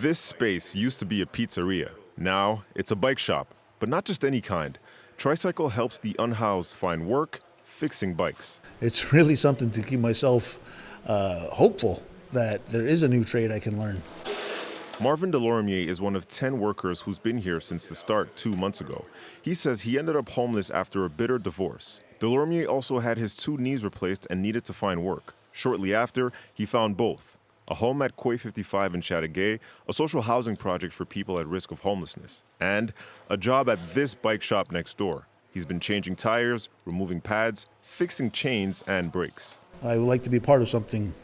This space used to be a pizzeria. Now it's a bike shop, but not just any kind. Tricycle helps the unhoused find work fixing bikes. It's really something to keep myself hopeful that there is a new trade I can learn. Marvin Delormier is one of 10 workers who's been here since the start 2 months ago. He says he ended up homeless after a bitter divorce. Delormier also had his 2 knees replaced and needed to find work. Shortly after, he found both: a home at Quay 55 in Chateauguay, a social housing project for people at risk of homelessness, and a job at this bike shop next door. He's been changing tires, removing pads, fixing chains and brakes. I would like to be part of something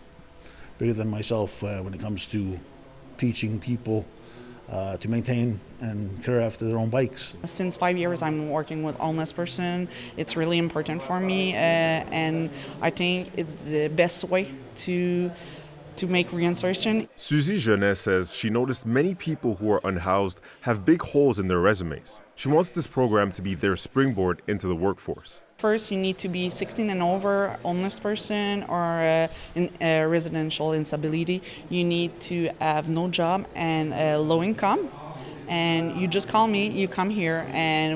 bigger than myself when it comes to teaching people to maintain and care after their own bikes. Since 5 years I'm working with homeless person. It's really important for me and I think it's the best way to make reinsertion. Suzy Jeunesse says she noticed many people who are unhoused have big holes in their resumes. She wants this program to be their springboard into the workforce. First, you need to be 16 and over, homeless person, or in residential instability. You need to have no job and low income. And you just call me, you come here, and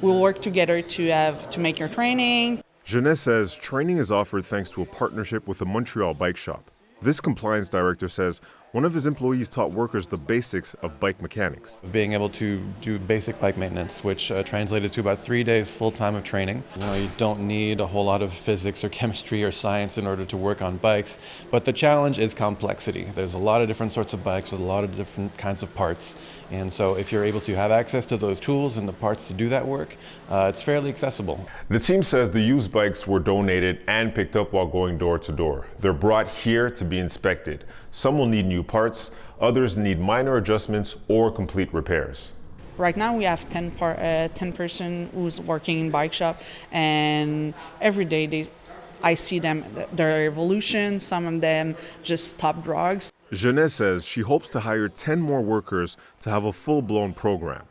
we'll work together to make your training. Jeunesse says training is offered thanks to a partnership with the Montreal bike shop. This compliance director says one of his employees taught workers the basics of bike mechanics. Being able to do basic bike maintenance, which translated to about 3 days full-time of training. You don't need a whole lot of physics or chemistry or science in order to work on bikes, but the challenge is complexity. There's a lot of different sorts of bikes with a lot of different kinds of parts, and so if you're able to have access to those tools and the parts to do that work, it's fairly accessible. The team says the used bikes were donated and picked up while going door to door. They're brought here to be inspected. Some will need new parts, others need minor adjustments or complete repairs. Right now we have 10 person who's working in bike shop, and every day I see them, their evolution. Some of them just stop drugs. Jeunesse says she hopes to hire 10 more workers to have a full-blown program.